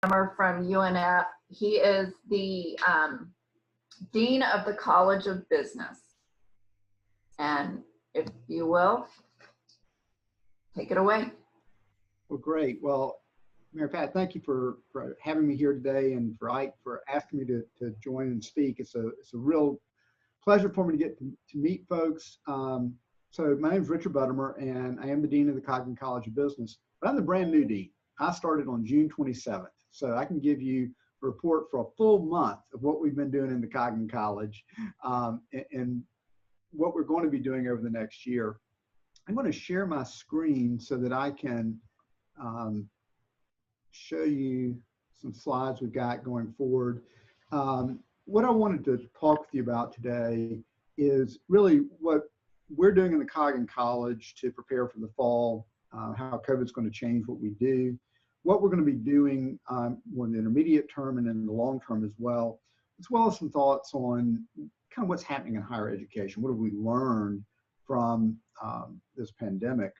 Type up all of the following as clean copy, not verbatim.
Buttimer from UNF. He is the Dean of the College of Business. And if you will, take it away. Well, great. Well, Mayor Pat, thank you for having me here today and for asking me to join and speak. It's a real pleasure for me to get to meet folks. So my name is Richard Buttimer, and I am the Dean of the Coggan College of Business, but I'm the brand new Dean. I started on June 27th, so I can give you a report for a full month of what we've been doing in the Coggan College and what we're going to be doing over the next year. I'm going to share my screen so that I can show you some slides we've got going forward. What I wanted to talk with you about today is really what we're doing in the Coggan College to prepare for the fall, how COVID's going to change what we do, what we're going to be doing in the intermediate term and in the long term as well as some thoughts on kind of what's happening in higher education. What have we learned from this pandemic?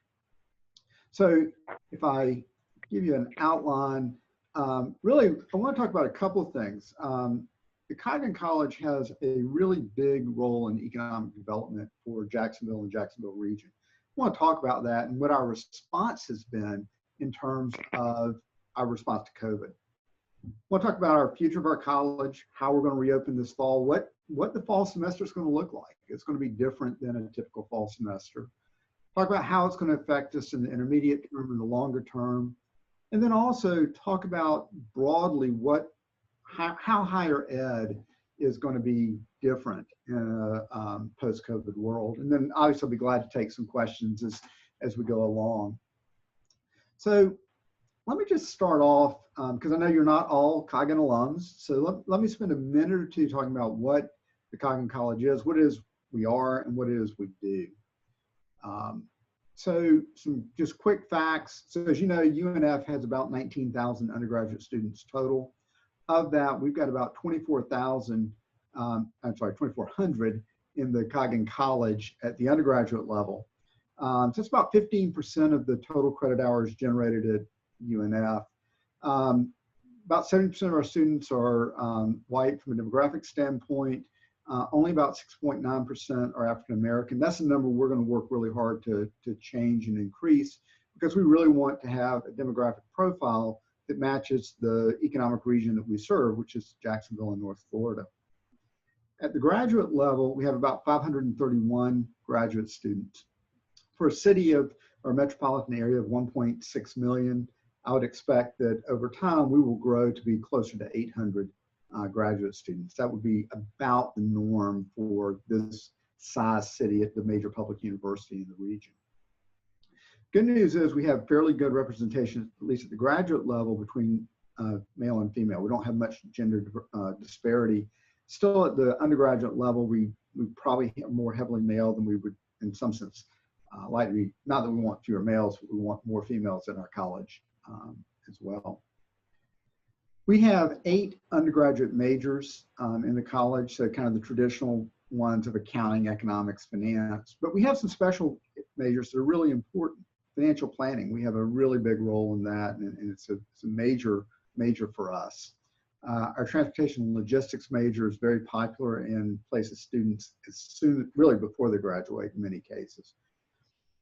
So if I give you an outline, really, I want to talk about a couple of things. The Coggan College has a really big role in economic development for Jacksonville and Jacksonville region. I want to talk about that and what our response has been in terms of our response to COVID. I want to talk about our future of our college, how we're going to reopen this fall, what the fall semester is going to look like. It's going to be different than a typical fall semester. Talk about how it's going to affect us in the intermediate term and the longer term. And then also talk about broadly how higher ed is going to be different in a post-COVID world. And then obviously I'll be glad to take some questions as we go along. So let me just start off, because I know you're not all Coggan alums. So let me spend a minute or two talking about what the Coggan College is, what it is we are, and what it is we do. So some just quick facts. So as you know, UNF has about 19,000 undergraduate students total. Of that, we've got about 2,400 in the Coggan College at the undergraduate level. So it's about 15% of the total credit hours generated at UNF. About 70% of our students are white from a demographic standpoint. Only about 6.9% are African American. That's a number we're going to work really hard to change and increase, because we really want to have a demographic profile that matches the economic region that we serve, which is Jacksonville and North Florida. At the graduate level, we have about 531 graduate students. For a city or metropolitan area of 1.6 million, I would expect that over time we will grow to be closer to 800 graduate students. That would be about the norm for this size city at the major public university in the region. Good news is we have fairly good representation, at least at the graduate level, between male and female. We don't have much gender disparity. Still at the undergraduate level, we probably have more heavily male than we would, in some sense, like to be. Not that we want fewer males, but we want more females in our college as well. We have 8 undergraduate majors in the college, so kind of the traditional ones of accounting, economics, finance, but we have some special majors that are really important. Financial planning, we have a really big role in that, and it's a major for us. Our transportation and logistics major is very popular and places students as soon, really before they graduate in many cases.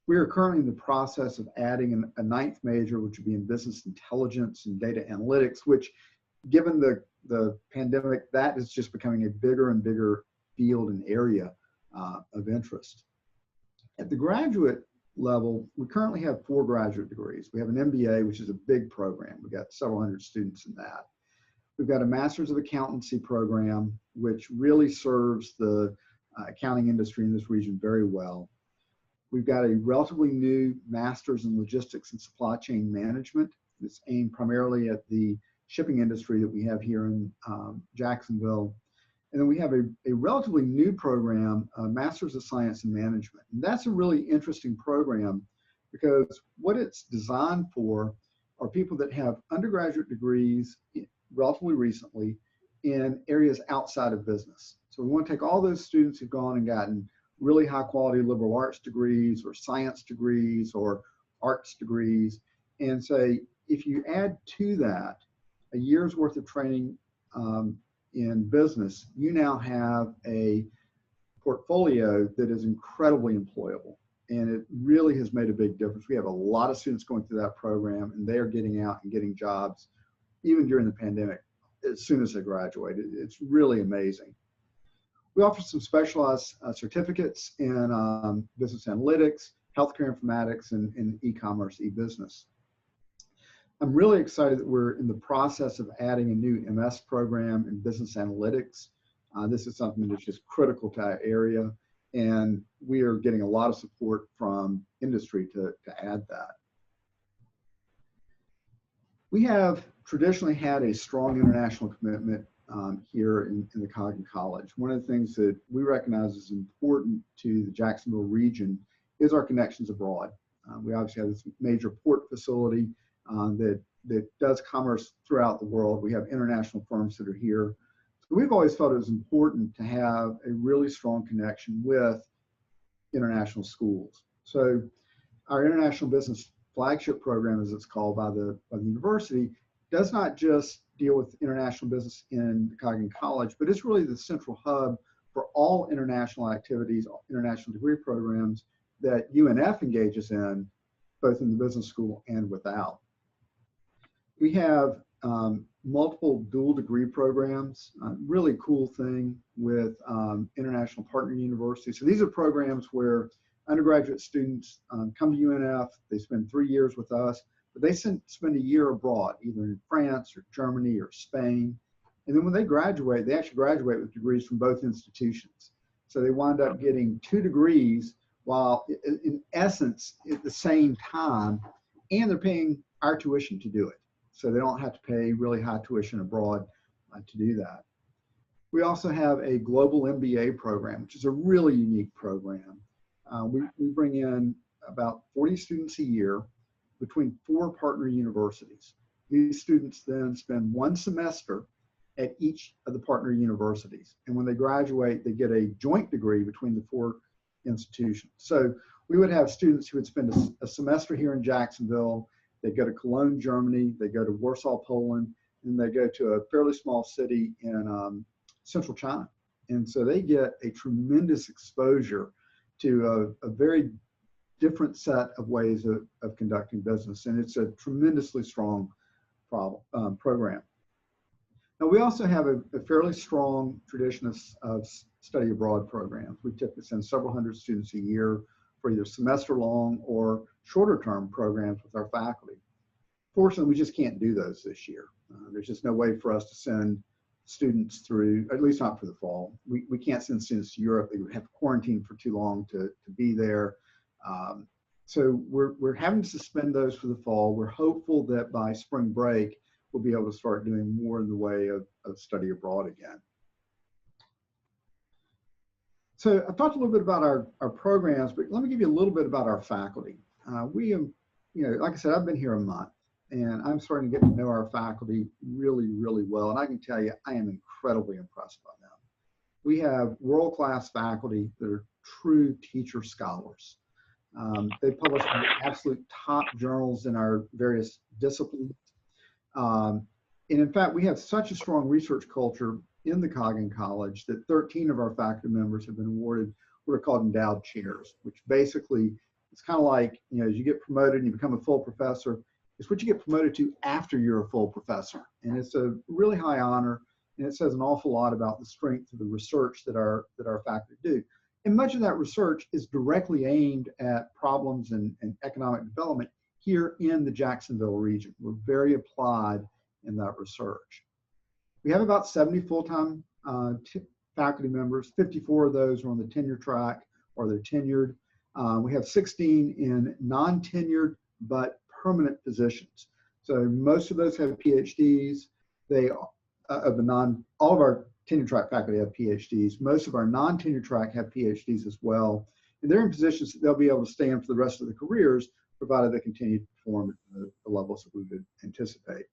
We are currently in the process of adding a 9th major, which would be in business intelligence and data analytics, which, given the pandemic, that is just becoming a bigger and bigger field and area of interest. At the graduate level, we currently have 4 graduate degrees. We have an MBA, which is a big program. We've got several hundred students in that. We've got a Master's of Accountancy program, which really serves the accounting industry in this region very well. We've got a relatively new Master's in Logistics and Supply Chain Management that's aimed primarily at the shipping industry that we have here in Jacksonville. And then we have a relatively new program, Masters of Science in Management. And that's a really interesting program because what it's designed for are people that have undergraduate degrees relatively recently in areas outside of business. So we want to take all those students who've gone and gotten really high quality liberal arts degrees or science degrees or arts degrees and say, if you add to that a year's worth of training in business, you now have a portfolio that is incredibly employable. And it really has made a big difference. We have a lot of students going through that program, and they are getting out and getting jobs even during the pandemic as soon as they graduate. It's really amazing. We offer some specialized certificates in business analytics, healthcare informatics, and e-commerce, e-business. I'm really excited that we're in the process of adding a new MS program in business analytics. This is something that's just critical to our area, and we are getting a lot of support from industry to add that. We have traditionally had a strong international commitment here in the Coggin College. One of the things that we recognize is important to the Jacksonville region is our connections abroad. We obviously have this major port facility that does commerce throughout the world. We have international firms that are here. So we've always felt it was important to have a really strong connection with international schools. So our international business flagship program, as it's called by the university, does not just deal with international business in Coggin College, but it's really the central hub for all international activities, international degree programs that UNF engages in, both in the business school and without. We have multiple dual degree programs, really cool thing with international partner universities. So these are programs where undergraduate students come to UNF, they spend 3 years with us, but they spend a year abroad, either in France or Germany or Spain. And then when they graduate, they actually graduate with degrees from both institutions. So they wind up getting 2 degrees while in essence at the same time, and they're paying our tuition to do it. So they don't have to pay really high tuition abroad to do that. We also have a global MBA program, which is a really unique program. We bring in about 40 students a year between 4 partner universities. These students then spend 1 semester at each of the partner universities. And when they graduate, they get a joint degree between the 4 institutions. So we would have students who would spend a semester here in Jacksonville, they go to Cologne, Germany, they go to Warsaw, Poland, and they go to a fairly small city in central China. And so they get a tremendous exposure to a very different set of ways of conducting business. And it's a tremendously strong program. Now, we also have a fairly strong tradition of study abroad programs. We typically send several hundred students a year for either semester-long or shorter-term programs with our faculty. Fortunately, we just can't do those this year. There's just no way for us to send students through, at least not for the fall. We can't send students to Europe. They would have to quarantine for too long to be there. So we're having to suspend those for the fall. We're hopeful that by spring break, we'll be able to start doing more in the way of study abroad again. So I talked a little bit about our programs, but let me give you a little bit about our faculty. We have, like I said, I've been here a month, and I'm starting to get to know our faculty really, really well. And I can tell you, I am incredibly impressed by them. We have world-class faculty that are true teacher scholars. They publish in the absolute top journals in our various disciplines. And in fact, we have such a strong research culture in the Coggin College that 13 of our faculty members have been awarded what are called endowed chairs, which basically it's kind of like, as you get promoted and you become a full professor, it's what you get promoted to after you're a full professor. And it's a really high honor, and it says an awful lot about the strength of the research that our faculty do. And much of that research is directly aimed at problems and economic development here in the Jacksonville region. We're very applied in that research. We have about 70 full-time faculty members. 54 of those are on the tenure track or they're tenured. We have 16 in non-tenured but permanent positions. So most of those have PhDs. All of our tenure track faculty have PhDs. Most of our non-tenure track have PhDs as well. And they're in positions that they'll be able to stay in for the rest of their careers, provided they continue to perform at the levels that we would anticipate.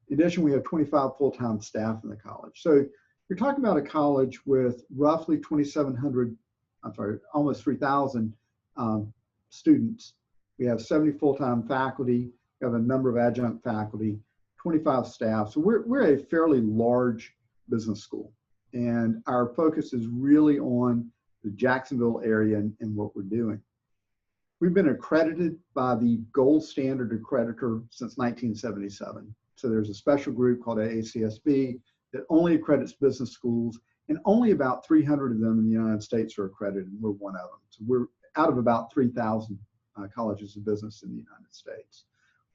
In addition, we have 25 full-time staff in the college. So you're talking about a college with roughly 2,700, almost 3,000 students. We have 70 full-time faculty. We have a number of adjunct faculty, 25 staff. So we're a fairly large business school, and our focus is really on the Jacksonville area and what we're doing. We've been accredited by the gold standard accreditor since 1977. So there's a special group called AACSB that only accredits business schools, and only about 300 of them in the United States are accredited, and we're one of them. So we're out of about 3,000 colleges of business in the United States.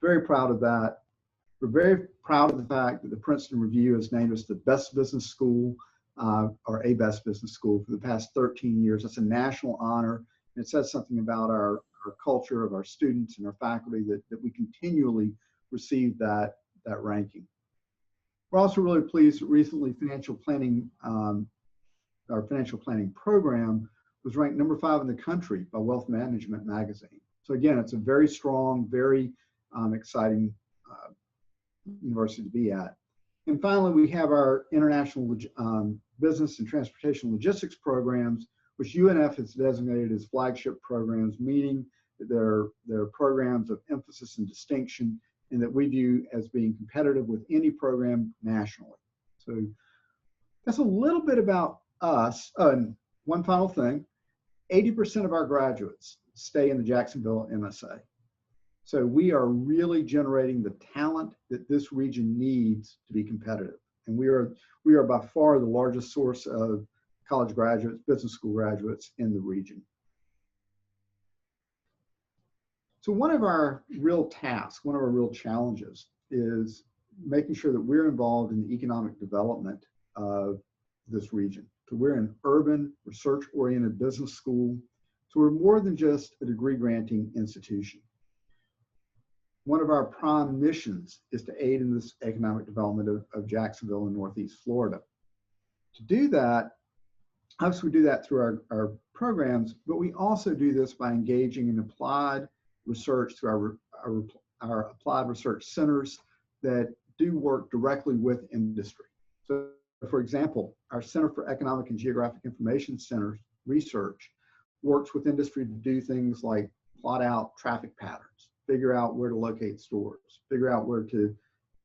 Very proud of that. We're very proud of the fact that the Princeton Review has named us the best business school, or a best business school for the past 13 years. That's a national honor. And it says something about our culture of our students and our faculty that we continually receive that ranking. We're also really pleased that recently financial planning, our financial planning program was ranked number 5 in the country by Wealth Management magazine. So again, it's a very strong, very exciting university to be at. And finally, we have our international business and transportation logistics programs, which UNF has designated as flagship programs, meaning that they're programs of emphasis and distinction, and that we view as being competitive with any program nationally. So that's a little bit about us. And one final thing, 80% of our graduates stay in the Jacksonville MSA. So we are really generating the talent that this region needs to be competitive. And we are by far the largest source of college graduates, business school graduates in the region. So one of our real tasks, one of our real challenges is making sure that we're involved in the economic development of this region. So we're an urban, research-oriented business school. So we're more than just a degree-granting institution. One of our prime missions is to aid in this economic development of Jacksonville and Northeast Florida. To do that, obviously we do that through our programs, but we also do this by engaging in applied research through our applied research centers that do work directly with industry. So for example, our Center for Economic and Geographic Information Center research works with industry to do things like plot out traffic patterns, figure out where to locate stores, figure out where to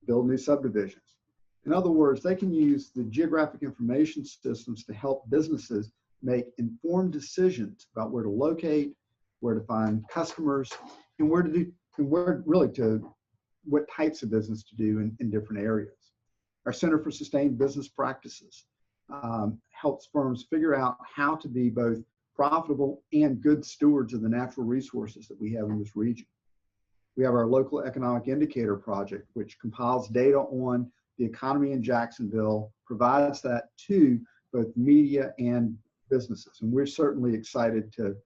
build new subdivisions. In other words, they can use the geographic information systems to help businesses make informed decisions about where to locate, where to find customers, and what types of business to do in different areas. Our Center for Sustained Business Practices helps firms figure out how to be both profitable and good stewards of the natural resources that we have in this region. We have our Local Economic Indicator Project, which compiles data on the economy in Jacksonville, provides that to both media and businesses. And we're certainly excited to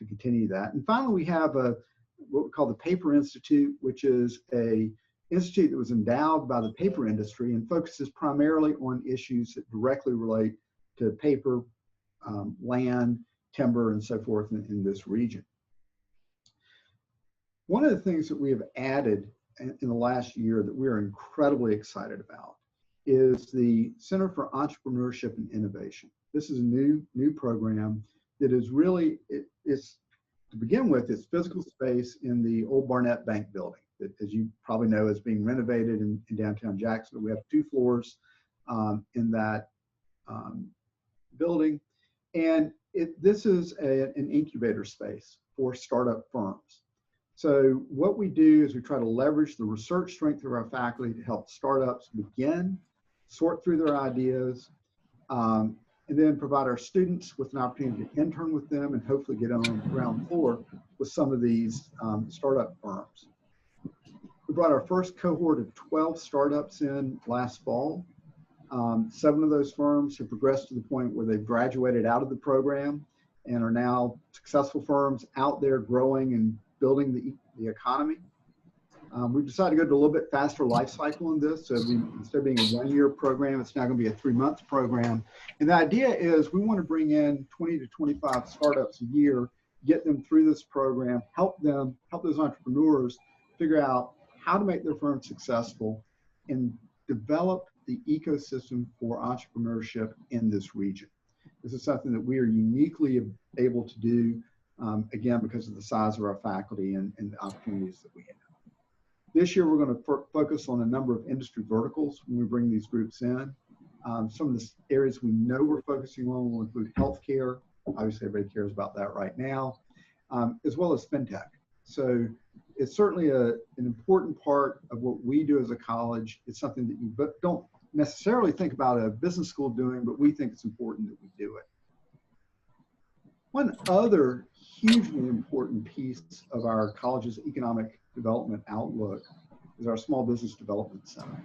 continue that. And finally, we have what we call the Paper Institute, which is an institute that was endowed by the paper industry and focuses primarily on issues that directly relate to paper, land, timber, and so forth in this region. One of the things that we have added in the last year that we're incredibly excited about is the Center for Entrepreneurship and Innovation. This is a new program that is really, it's to begin with, it's physical space in the old Barnett Bank building that, as you probably know, is being renovated in downtown Jacksonville. We have 2 floors in that building. And this is an incubator space for startup firms. So what we do is we try to leverage the research strength of our faculty to help startups begin, sort through their ideas, and then provide our students with an opportunity to intern with them and hopefully get on the ground floor with some of these startup firms. We brought our first cohort of 12 startups in last fall. 7 of those firms have progressed to the point where they've graduated out of the program and are now successful firms out there growing and building the economy. We've decided to go to a little bit faster life cycle in this. So instead of being a 1-year program, it's now going to be a 3-month program. And the idea is we want to bring in 20 to 25 startups a year, get them through this program, help those entrepreneurs figure out how to make their firm successful and develop the ecosystem for entrepreneurship in this region. This is something that we are uniquely able to do, again, because of the size of our faculty and the opportunities that we have. This year, we're going to focus on a number of industry verticals when we bring these groups in. Some of the areas we know we're focusing on will include healthcare. Obviously, everybody cares about that right now, as well as fintech. So it's certainly an important part of what we do as a college. It's something that you don't necessarily think about a business school doing, but we think it's important that we do it. One other hugely important piece of our college's economic development outlook is our Small Business Development Center.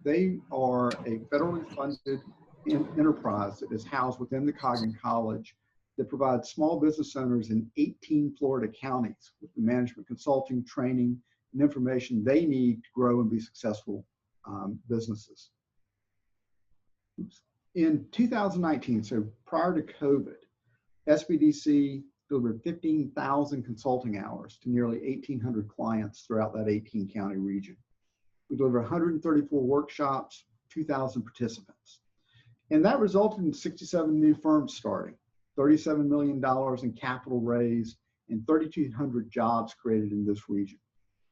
They are a federally funded enterprise that is housed within the Coggin College that provides small business owners in 18 Florida counties with the management consulting, training, and information they need to grow and be successful businesses. In 2019, so prior to COVID, SBDC delivered 15,000 consulting hours to nearly 1,800 clients throughout that 18-county region. We delivered 134 workshops, 2,000 participants. And that resulted in 67 new firms starting, $37 million in capital raised, and 3,200 jobs created in this region.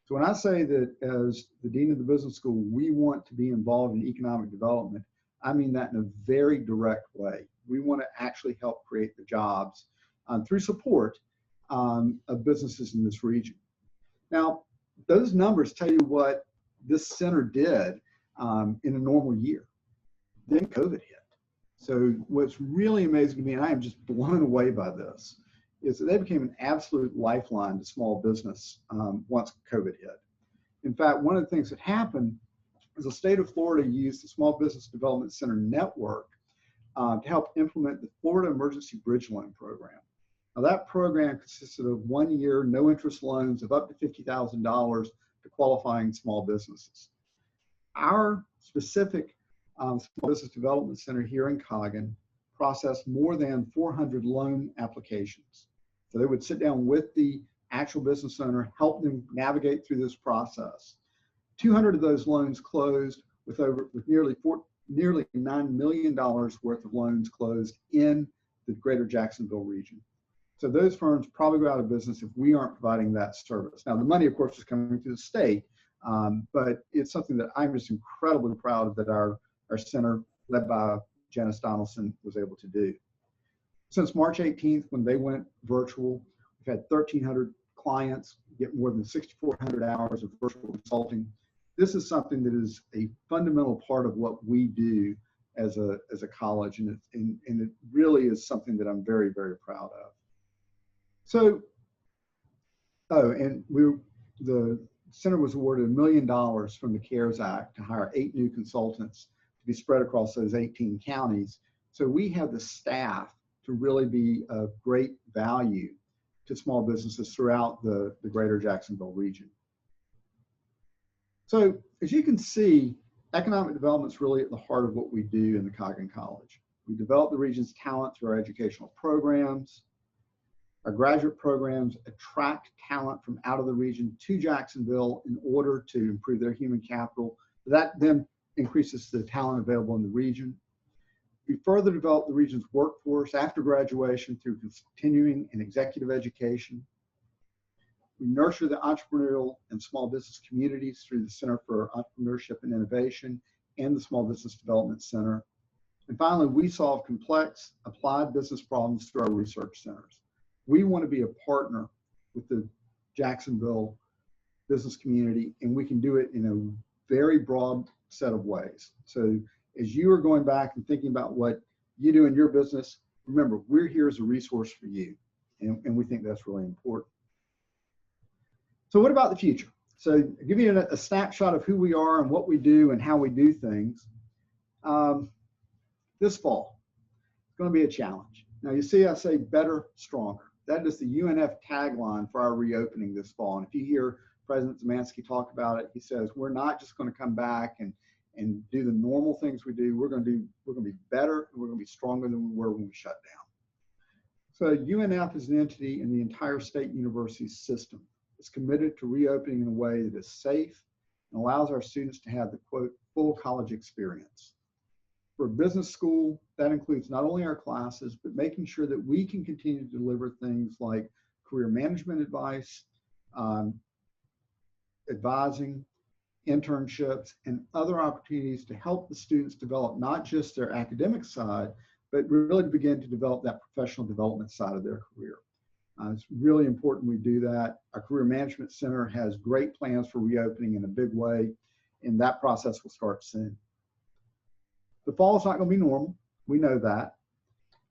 So when I say that as the Dean of the Business School, we want to be involved in economic development, I mean that in a very direct way. We want to actually help create the jobs through support of businesses in this region. Now, those numbers tell you what this center did in a normal year. Then COVID hit. So what's really amazing to me, and I am just blown away by this, is that they became an absolute lifeline to small business once COVID hit. In fact, one of the things that happened is the state of Florida used the Small Business Development Center network to help implement the Florida Emergency Bridge Loan Program. Now that program consisted of 1 year, no interest loans of up to $50,000 to qualifying small businesses. Our specific Small Business Development Center here in Coggin processed more than 400 loan applications. So they would sit down with the actual business owner, help them navigate through this process. 200 of those loans closed with nearly $9 million worth of loans closed in the greater Jacksonville region. So those firms probably go out of business if we aren't providing that service. Now the money, of course, is coming to the state, but it's something that I'm just incredibly proud of that our center, led by Janice Donaldson, was able to do. Since March 18th, when they went virtual, we've had 1,300 clients get more than 6,400 hours of virtual consulting. This is something that is a fundamental part of what we do as a college, and it really is something that I'm very, very proud of. So, the center was awarded $1 million from the CARES Act to hire 8 new consultants to be spread across those 18 counties. So we have the staff to really be of great value to small businesses throughout the greater Jacksonville region. So as you can see, economic development is really at the heart of what we do in the Coggin College. We develop the region's talent through our educational programs. Our graduate programs attract talent from out of the region to Jacksonville in order to improve their human capital. That then increases the talent available in the region. We further develop the region's workforce after graduation through continuing and executive education. We nurture the entrepreneurial and small business communities through the Center for Entrepreneurship and Innovation and the Small Business Development Center. And finally, we solve complex applied business problems through our research centers. We want to be a partner with the Jacksonville business community, and we can do it in a very broad set of ways. So as you are going back and thinking about what you do in your business, remember, we're here as a resource for you, and we think that's really important. So what about the future? So I'll give you a snapshot of who we are and what we do and how we do things. This fall, it's going to be a challenge. Now you see I say better, stronger. That is the UNF tagline for our reopening this fall. And if you hear President Zemansky talk about it, he says, we're not just going to come back and do the normal things we do. We're going to be better, and we're going to be stronger than we were when we shut down. So UNF is an entity in the entire state university system. It's committed to reopening in a way that is safe and allows our students to have the, quote, full college experience. For a business school, that includes not only our classes, but making sure that we can continue to deliver things like career management advice, advising, internships, and other opportunities to help the students develop not just their academic side, but really to begin to develop that professional development side of their career. It's really important we do that. Our Career Management Center has great plans for reopening in a big way, and that process will start soon. The fall is not going to be normal. We know that.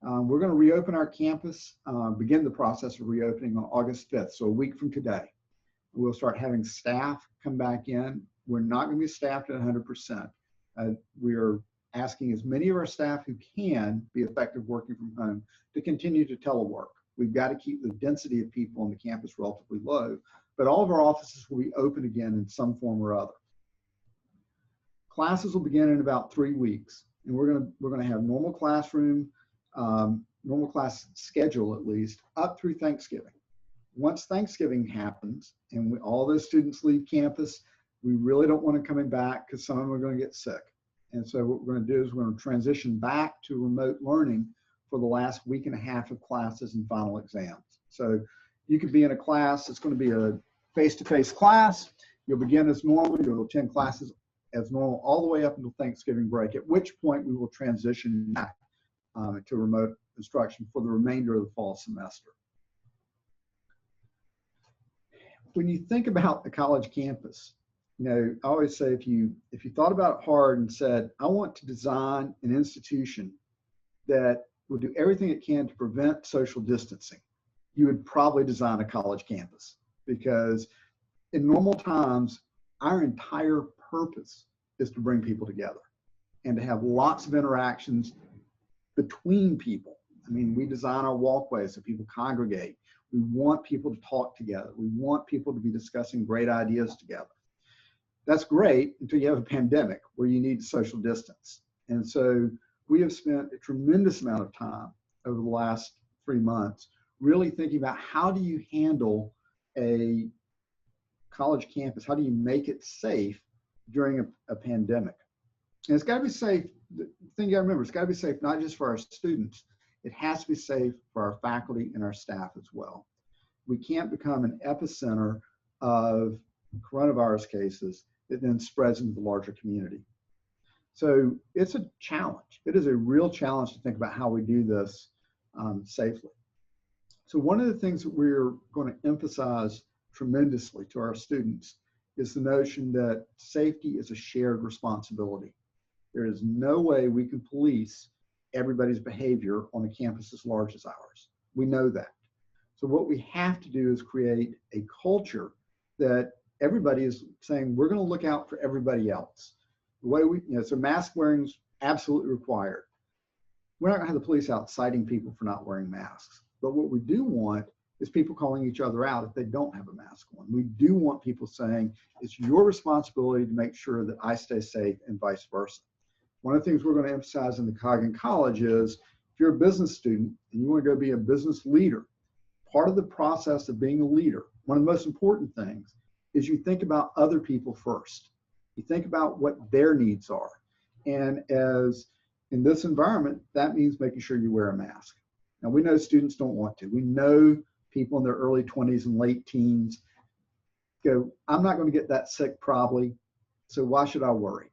We're going to reopen our campus, begin the process of reopening on August 5th, so a week from today. We'll start having staff come back in. We're not going to be staffed at 100%. We're asking as many of our staff who can be effective working from home to continue to telework. We've got to keep the density of people on the campus relatively low, but all of our offices will be open again in some form or other. Classes will begin in about 3 weeks, and we're going to have normal classroom, normal class schedule at least, up through Thanksgiving. Once Thanksgiving happens and all those students leave campus, we really don't want them coming back because some of them are going to get sick. And so what we're going to do is we're going to transition back to remote learning for the last week and a half of classes and final exams. So you could be in a class, it's going to be a face-to-face class. You'll begin as normal, you'll attend classes as normal all the way up until Thanksgiving break, at which point we will transition back to remote instruction for the remainder of the fall semester. When you think about the college campus, you know, I always say if you thought about it hard and said, I want to design an institution that will do everything it can to prevent social distancing, you would probably design a college campus, because in normal times, our entire purpose is to bring people together and to have lots of interactions between people. I mean, we design our walkways so people congregate. We want people to talk together. We want people to be discussing great ideas together. That's great until you have a pandemic where you need social distance. And so we have spent a tremendous amount of time over the last 3 months really thinking about how do you handle a college campus? How do you make it safe during a pandemic? And it's got to be safe. The thing you got to remember, it's got to be safe not just for our students, it has to be safe for our faculty and our staff as well. We can't become an epicenter of coronavirus cases that then spreads into the larger community. So it's a challenge. It is a real challenge to think about how we do this safely. So one of the things that we're going to emphasize tremendously to our students is the notion that safety is a shared responsibility. There is no way we can police everybody's behavior on a campus as large as ours. We know that. So what we have to do is create a culture that everybody is saying, we're going to look out for everybody else. The way we, so mask wearing is absolutely required. We're not going to have the police out citing people for not wearing masks. But what we do want is people calling each other out if they don't have a mask on. We do want people saying, it's your responsibility to make sure that I stay safe and vice versa. One of the things we're going to emphasize in the Coggin College is if you're a business student and you want to go be a business leader, part of the process of being a leader, one of the most important things is you think about other people first. You think about what their needs are. And as in this environment, that means making sure you wear a mask. Now we know students don't want to. We know people in their early 20s and late teens go, I'm not going to get that sick probably, so why should I worry?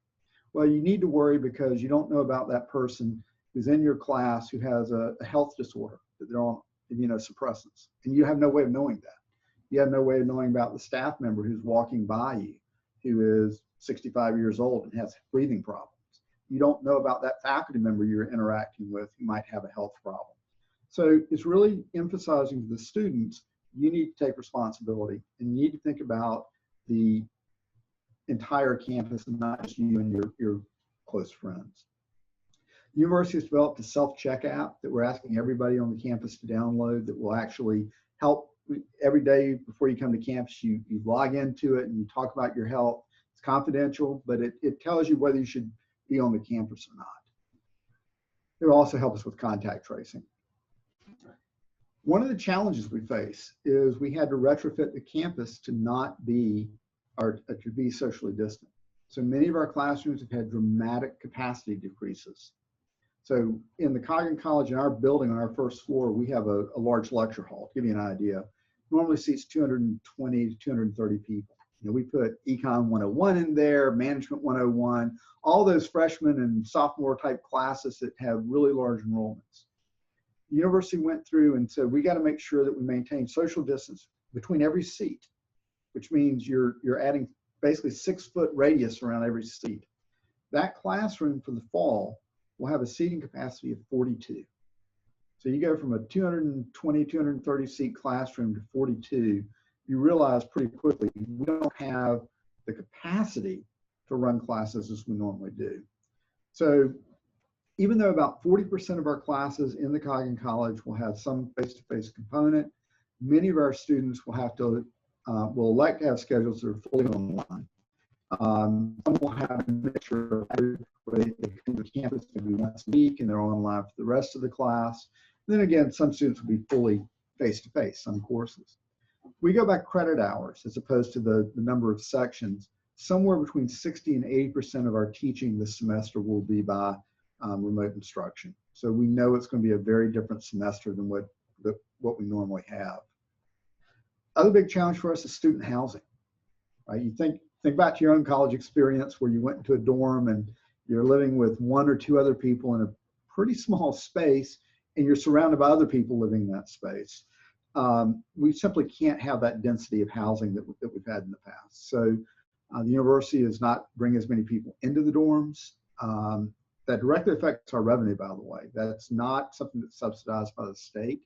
Well, you need to worry because you don't know about that person who's in your class who has a health disorder, that they're on immunosuppressants, and you have no way of knowing that. You have no way of knowing about the staff member who's walking by you, who is 65 years old and has breathing problems. You don't know about that faculty member you're interacting with who might have a health problem. So it's really emphasizing to the students, you need to take responsibility and you need to think about the entire campus and not just you and your close friends. The university has developed a self-check app that we're asking everybody on the campus to download that will actually help. Every day before you come to campus, you log into it and you talk about your health. It's confidential, but it tells you whether you should be on the campus or not. It will also help us with contact tracing. One of the challenges we face is we had to retrofit the campus to not be, or to be socially distant. So many of our classrooms have had dramatic capacity decreases. So in the Coggin College, in our building on our first floor, we have a large lecture hall. To give you an idea, normally seats 220 to 230 people. You know, we put Econ 101 in there, Management 101, all those freshman and sophomore type classes that have really large enrollments. The university went through and said, we got to make sure that we maintain social distance between every seat, which means you're adding basically 6-foot radius around every seat. That classroom for the fall will have a seating capacity of 42. So you go from a 220, 230 seat classroom to 42, you realize pretty quickly we don't have the capacity to run classes as we normally do. So even though about 40% of our classes in the Coggin College will have some face-to-face component, many of our students will have to, will elect to have schedules that are fully online. Some will have a mixture where they come to campus maybe once a week and they're online for the rest of the class. And then again, some students will be fully face-to-face, some courses. We go by credit hours as opposed to the number of sections. Somewhere between 60 and 80% of our teaching this semester will be by remote instruction. So we know it's going to be a very different semester than what we normally have. Other big challenge for us is student housing. Right? You think back to your own college experience where you went into a dorm and you're living with 1 or 2 other people in a pretty small space and you're surrounded by other people living in that space. We simply can't have that density of housing that we've had in the past. So the university does not bring as many people into the dorms. That directly affects our revenue, by the way. That's not something that's subsidized by the state.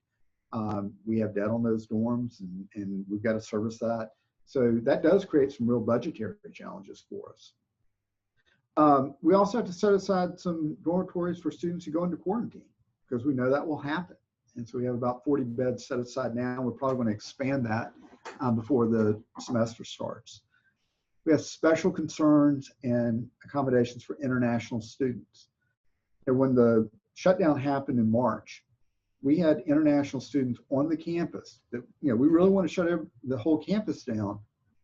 We have debt on those dorms and we've got to service that. So that does create some real budgetary challenges for us. We also have to set aside some dormitories for students who go into quarantine because we know that will happen. And so we have about 40 beds set aside now. We're probably going to expand that before the semester starts. We have special concerns and accommodations for international students. And when the shutdown happened in March, we had international students on the campus that, you know, we really want to shut the whole campus down,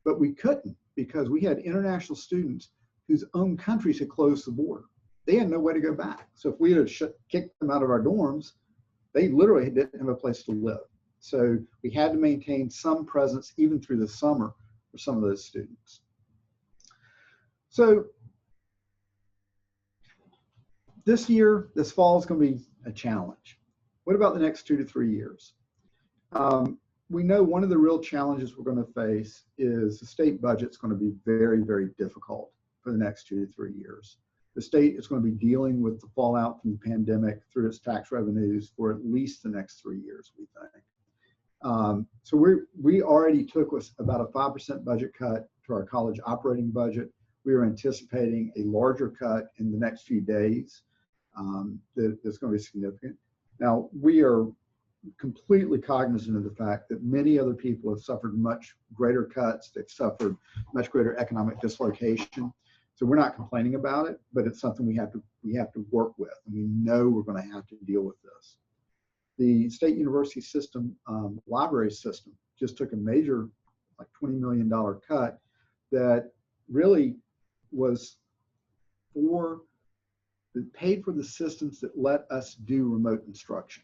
but we couldn't because we had international students whose own countries had closed the border. They had no way to go back. So if we had kicked them out of our dorms, they literally didn't have a place to live. So we had to maintain some presence even through the summer for some of those students. So this fall is going to be a challenge. What about the next 2 to 3 years? We know one of the real challenges we're going to face is the state budget's going to be very, very difficult for the next 2 to 3 years. The state is going to be dealing with the fallout from the pandemic through its tax revenues for at least the next 3 years, we think. So we already took about a 5% budget cut to our college operating budget. We are anticipating a larger cut in the next few days that's going to be significant. Now, we are completely cognizant of the fact that many other people have suffered much greater cuts. They've suffered much greater economic dislocation. So we're not complaining about it, but it's something we have to work with, and we know we're going to have to deal with this. The state university system, library system, just took a major, like $20 million cut that really was paid for the systems that let us do remote instruction.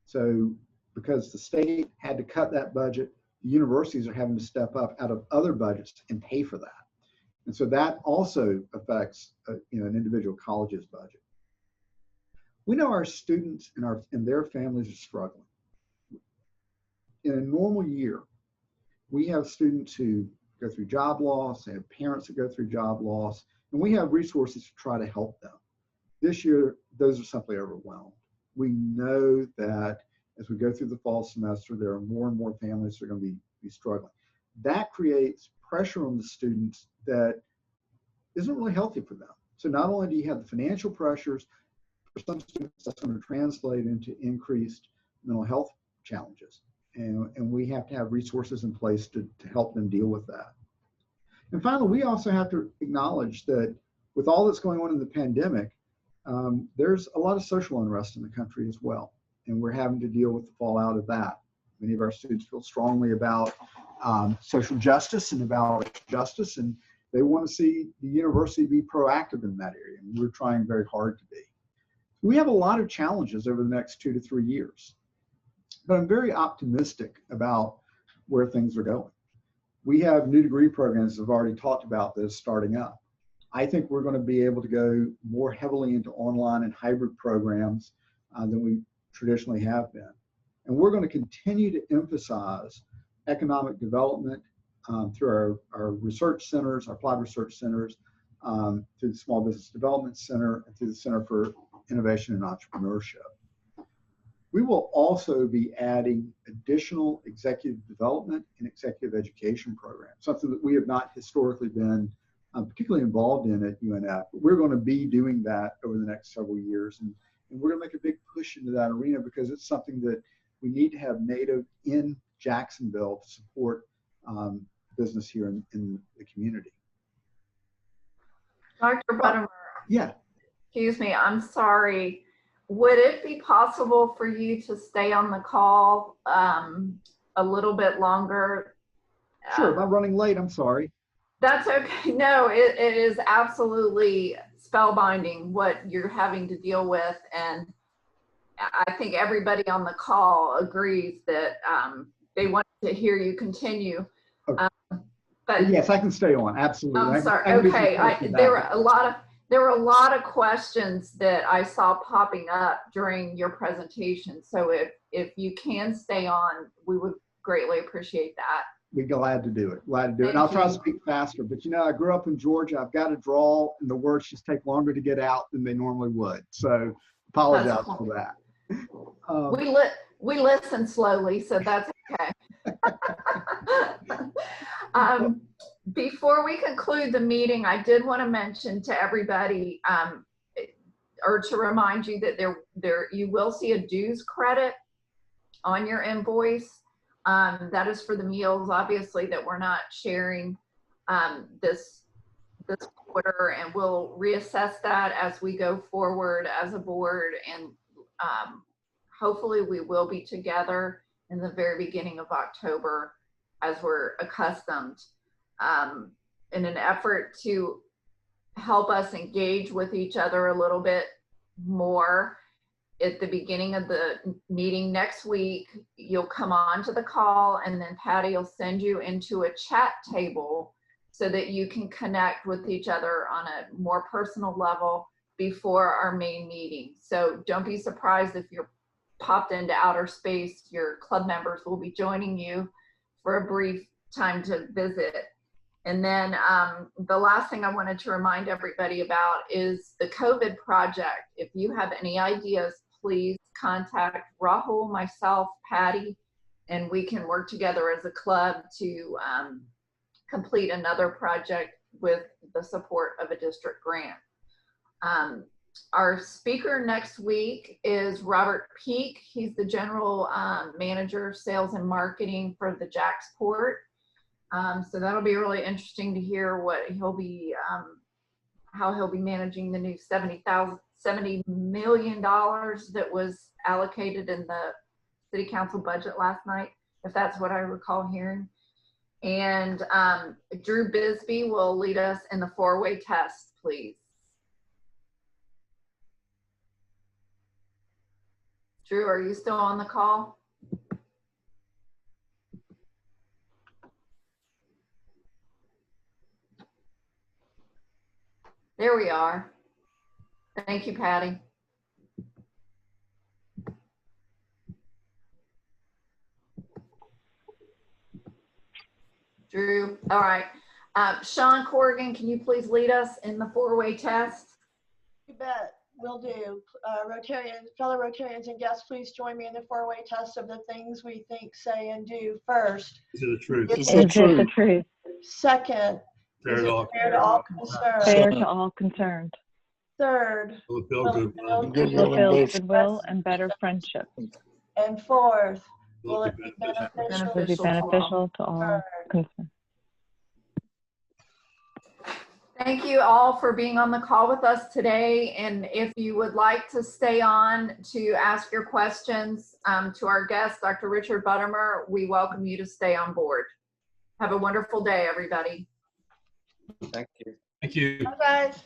So because the state had to cut that budget, the universities are having to step up out of other budgets and pay for that. And so that also affects an individual college's budget. We know our students and their families are struggling. In a normal year, we have students who go through job loss, they have parents that go through job loss, and we have resources to try to help them. This year, those are simply overwhelmed. We know that as we go through the fall semester, there are more and more families that are going to be struggling. That creates pressure on the students that isn't really healthy for them. So not only do you have the financial pressures, for some students that's going to translate into increased mental health challenges. And we have to have resources in place to help them deal with that. And finally, we also have to acknowledge that with all that's going on in the pandemic, there's a lot of social unrest in the country as well. And we're having to deal with the fallout of that. Many of our students feel strongly about social justice and about justice, and they want to see the university be proactive in that area. And we're trying very hard to be. We have a lot of challenges over the next 2 to 3 years, but I'm very optimistic about where things are going. We have new degree programs that have already talked about this starting up. I think we're going to be able to go more heavily into online and hybrid programs than we traditionally have been. And we're going to continue to emphasize economic development through our research centers, our applied research centers, through the Small Business Development Center, and through the Center for Innovation and Entrepreneurship. We will also be adding additional executive development and executive education programs, something that we have not historically been particularly involved in at UNF. But we're going to be doing that over the next several years, and we're going to make a big push into that arena because it's something that we need to have native in Jacksonville to support business here in the community. Dr. Buttimer. Yeah. Excuse me, I'm sorry. Would it be possible for you to stay on the call a little bit longer? Sure, if I'm running late, I'm sorry. That's okay. No, it is absolutely spellbinding what you're having to deal with. And I think everybody on the call agrees that they want to hear you continue. Okay. But yes, I can stay on, absolutely. I'm sorry, okay. There were a lot of questions that I saw popping up during your presentation. So if you can stay on, we would greatly appreciate that. We're glad to do it. Glad to do it. And I'll try to speak faster. But you know, I grew up in Georgia. I've got to draw, and the words just take longer to get out than they normally would. So apologize for that. We listen slowly, so that's okay. Before we conclude the meeting, I did want to mention to everybody, or to remind you that you will see a dues credit on your invoice. That is for the meals, obviously, that we're not sharing this quarter, and we'll reassess that as we go forward as a board, and hopefully we will be together in the very beginning of October as we're accustomed, in an effort to help us engage with each other a little bit more. At the beginning of the meeting next week, you'll come on to the call, and then Patty will send you into a chat table so that you can connect with each other on a more personal level before our main meeting. So don't be surprised if you're popped into outer space. Your club members will be joining you for a brief time to visit. And then the last thing I wanted to remind everybody about is the COVID project. If you have any ideas, please contact Rahul, myself, Patty, and we can work together as a club to complete another project with the support of a district grant. Our speaker next week is Robert Peak. He's the General Manager, Sales and Marketing for the Jacksport. So that'll be really interesting to hear what he'll be, how he'll be managing the new $70 million that was allocated in the City Council budget last night, if that's what I recall hearing. And Drew Bisbee will lead us in the four-way test, please. Drew, are you still on the call? There we are. Thank you, Patty. Drew, all right. Sean Corrigan, can you please lead us in the four-way test? You bet, will do. Fellow Rotarians and guests, please join me in the four-way test of the things we think, say, and do. First, Is it the truth? Is it the truth? Second, Fair is to it all. fair to all concerned? Fair to all concerned. Third, Will it build good? Build goodwill and better friendship. and fourth, Will will it it be be beneficial? Will be beneficial to all concerned. Thank you all for being on the call with us today. And if you would like to stay on to ask your questions to our guest, Dr. Richard Buttimer, we welcome you to stay on board. Have a wonderful day, everybody. Thank you. Thank you. Bye, guys.